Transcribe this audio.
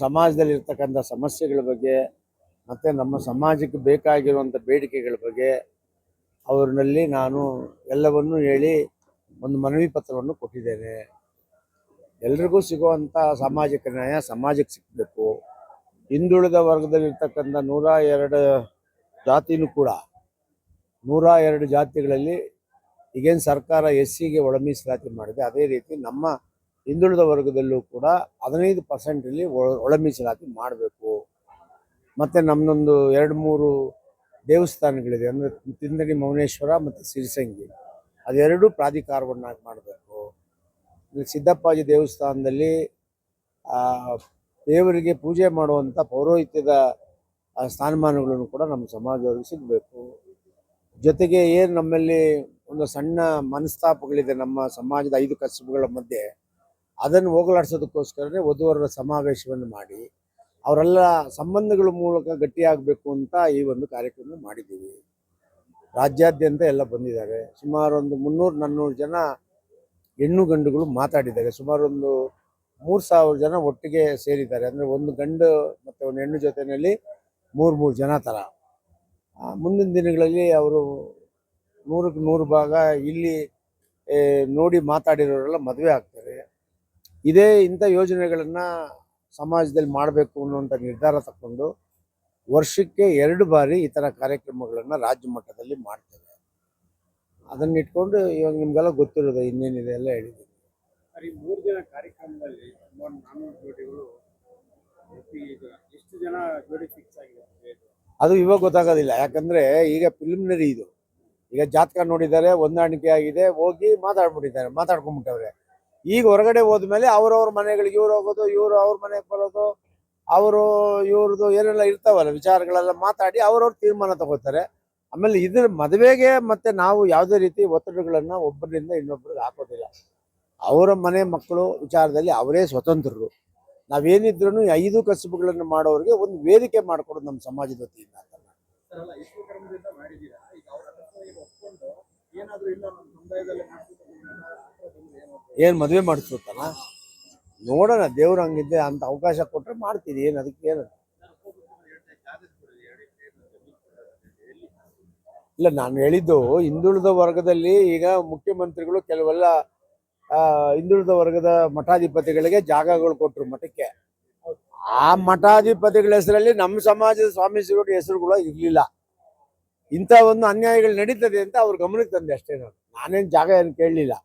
ಸಮಾಜದಲ್ಲಿರ್ತಕ್ಕಂಥ ಸಮಸ್ಯೆಗಳ ಬಗ್ಗೆ ಮತ್ತು ನಮ್ಮ ಸಮಾಜಕ್ಕೆ ಬೇಕಾಗಿರುವಂಥ ಬೇಡಿಕೆಗಳ ಬಗ್ಗೆ ಅವರಲ್ಲಿ ನಾನು ಎಲ್ಲವನ್ನೂ ಹೇಳಿ ಒಂದು ಮನವಿ ಪತ್ರವನ್ನು ಕೊಟ್ಟಿದ್ದೇನೆ. ಎಲ್ರಿಗೂ ಸಿಗುವಂಥ ಸಾಮಾಜಿಕ ನ್ಯಾಯ ಸಮಾಜಕ್ಕೆ ಸಿಗಬೇಕು. ಹಿಂದುಳಿದ ವರ್ಗದಲ್ಲಿರ್ತಕ್ಕಂಥ 102 ಜಾತಿನೂ ಕೂಡ 102 ಜಾತಿಗಳಲ್ಲಿ ಈಗೇನು ಸರ್ಕಾರ SCಗೆ ಒಳ ಮೀಸಲಾತಿ ಮಾಡಿದೆ, ಅದೇ ರೀತಿ ನಮ್ಮ ಹಿಂದುಳಿದ ವರ್ಗದಲ್ಲೂ ಕೂಡ 15% ಒಳ ಮೀಸಲಾತಿ ಮಾಡಬೇಕು. ಮತ್ತು ನಮ್ಮದೊಂದು 2-3 ದೇವಸ್ಥಾನಗಳಿದೆ, ಅಂದರೆ ತಿಂದಡಿ ಮೌನೇಶ್ವರ ಮತ್ತು ಸಿರಿಸಂಗಿ, ಅದೆರಡೂ ಪ್ರಾಧಿಕಾರವನ್ನಾಗಿ ಮಾಡಬೇಕು. ಸಿದ್ದಪ್ಪಾಜಿ ದೇವಸ್ಥಾನದಲ್ಲಿ ದೇವರಿಗೆ ಪೂಜೆ ಮಾಡುವಂಥ ಪೌರೋಹಿತ್ಯದ ಸ್ಥಾನಮಾನಗಳನ್ನು ಕೂಡ ನಮ್ಮ ಸಮಾಜದವ್ರಿಗೆ ಸಿಗಬೇಕು. ಜೊತೆಗೆ ಏನು ನಮ್ಮಲ್ಲಿ ಒಂದು ಸಣ್ಣ ಮನಸ್ತಾಪಗಳಿದೆ ನಮ್ಮ ಸಮಾಜದ 5 ಕಸುಬುಗಳ ಮಧ್ಯೆ, ಅದನ್ನು ಹೋಗಲಾಡಿಸೋದಕ್ಕೋಸ್ಕರನೇ ವಧುವರರ ಸಮಾವೇಶವನ್ನು ಮಾಡಿ ಅವರೆಲ್ಲ ಸಂಬಂಧಗಳ ಮೂಲಕ ಗಟ್ಟಿಯಾಗಬೇಕು ಅಂತ ಈ ಒಂದು ಕಾರ್ಯಕ್ರಮ ಮಾಡಿದ್ದೀವಿ. ರಾಜ್ಯಾದ್ಯಂತ ಎಲ್ಲ ಬಂದಿದ್ದಾರೆ. ಸುಮಾರು ಒಂದು 300-400 ಜನ ಹೆಣ್ಣು ಗಂಡುಗಳು ಮಾತಾಡಿದ್ದಾರೆ. ಸುಮಾರು ಒಂದು 3000 ಜನ ಒಟ್ಟಿಗೆ ಸೇರಿದ್ದಾರೆ. ಅಂದರೆ ಒಂದು ಗಂಡು ಮತ್ತು ಒಂದು ಹೆಣ್ಣು ಜೊತೆಯಲ್ಲಿ 3 ಜನ ಥರ. ಮುಂದಿನ ದಿನಗಳಲ್ಲಿ ಅವರು 100ಕ್ಕೆ 100 ಭಾಗ ಇಲ್ಲಿ ನೋಡಿ ಮಾತಾಡಿರೋರೆಲ್ಲ ಮದುವೆ ಆಗ್ತಾರೆ. ಇಂಥ ಯೋಜನೆಗಳನ್ನು ಸಮಾಜದಲ್ಲಿ ಮಾಡಬೇಕು ಅನ್ನುವಂಥ ನಿರ್ಧಾರ ತಗೊಂಡು ವರ್ಷಕ್ಕೆ 2 ಬಾರಿ ಈ ಥರ ಕಾರ್ಯಕ್ರಮಗಳನ್ನು ರಾಜ್ಯ ಮಟ್ಟದಲ್ಲಿ ಮಾಡ್ತೇವೆ. ಅದನ್ನ ಇಟ್ಕೊಂಡು ಇವಾಗ ನಿಮಗೆಲ್ಲ ಗೊತ್ತಿರೋದು ಇನ್ನೇನಿದೆ ಎಲ್ಲ ಹೇಳಿದ್ದೀನಿ. 3 ದಿನ ಕಾರ್ಯಕ್ರಮದಲ್ಲಿ 400 ಜೋಡಿಗಳು ಎಷ್ಟು ಜನ ಜೋಡಿ ಫಿಕ್ಸ್ ಆಗಿದೆ ಅದು ಇವಾಗ ಗೊತ್ತಾಗೋದಿಲ್ಲ. ಯಾಕಂದರೆ ಈಗ ಪ್ರಿಲಿಮಿನರಿ ಇದು. ಈಗ ಜಾತಕ ನೋಡಿದ್ದಾರೆ, ಹೊಂದಾಣಿಕೆ ಆಗಿದೆ, ಹೋಗಿ ಮಾತಾಡ್ಕೊಂಡ್ಬಿಟ್ಟವ್ರೆ. ಈಗ ಹೊರಗಡೆ ಹೋದ್ಮೇಲೆ ಅವ್ರವ್ರ ಮನೆಗಳಿಗೆ ಇವ್ರು ಹೋಗೋದು, ಇವರು ಅವ್ರ ಮನೆಗೆ ಬರೋದು, ಇವ್ರದ್ದು ಏನೆಲ್ಲ ಇರ್ತಾವಲ್ಲ ವಿಚಾರಗಳೆಲ್ಲ ಮಾತಾಡಿ ಅವ್ರವ್ರ ತೀರ್ಮಾನ ತಗೋತಾರೆ. ಆಮೇಲೆ ಇದ್ರ ಮದುವೆಗೆ ಮತ್ತೆ ನಾವು ಯಾವುದೇ ರೀತಿ ಒತ್ತಡಗಳನ್ನು ಒಬ್ಬರಿಂದ ಇನ್ನೊಬ್ಬರಿಗೆ ಹಾಕೋದಿಲ್ಲ. ಅವರ ಮನೆ ಮಕ್ಕಳು ವಿಚಾರದಲ್ಲಿ ಅವರೇ ಸ್ವತಂತ್ರರು. ನಾವೇನಿದ್ರೂ 5 ಕಸುಬುಗಳನ್ನು ಮಾಡೋರಿಗೆ ಒಂದು ವೇದಿಕೆ ಮಾಡಿಕೊಡೋದು ನಮ್ಮ ಸಮಾಜದ ವತಿಯಿಂದ. ಏನು ಮದುವೆ ಮಾಡಿಸ್ತಾನ ನೋಡೋಣ, ದೇವ್ರು ಹಂಗಿದ್ದೆ ಅಂತ ಅವಕಾಶ ಕೊಟ್ಟರೆ ಮಾಡ್ತೀನಿ. ಏನು ಅದಕ್ಕೆ ಏನು ಇಲ್ಲ. ನಾನು ಹೇಳಿದ್ದು ಹಿಂದುಳಿದ ವರ್ಗದಲ್ಲಿ ಈಗ ಮುಖ್ಯಮಂತ್ರಿಗಳು ಕೆಲವೆಲ್ಲ ಹಿಂದುಳಿದ ವರ್ಗದ ಮಠಾಧಿಪತಿಗಳಿಗೆ ಜಾಗಗಳು ಕೊಟ್ಟರು ಮಠಕ್ಕೆ. ಆ ಮಠಾಧಿಪತಿಗಳ ಹೆಸರಲ್ಲಿ ನಮ್ಮ ಸಮಾಜದ ಸ್ವಾಮೀಜಿಗಳ ಹೆಸರುಗಳು ಇರಲಿಲ್ಲ. ಇಂಥ ಒಂದು ಅನ್ಯಾಯಗಳು ನಡೀತದೆ ಅಂತ ಅವ್ರ ಗಮನಕ್ಕೆ ತಂದೆ ಅಷ್ಟೇ. ನಾನೇನು ಜಾಗ ಏನು ಕೇಳಲಿಲ್ಲ.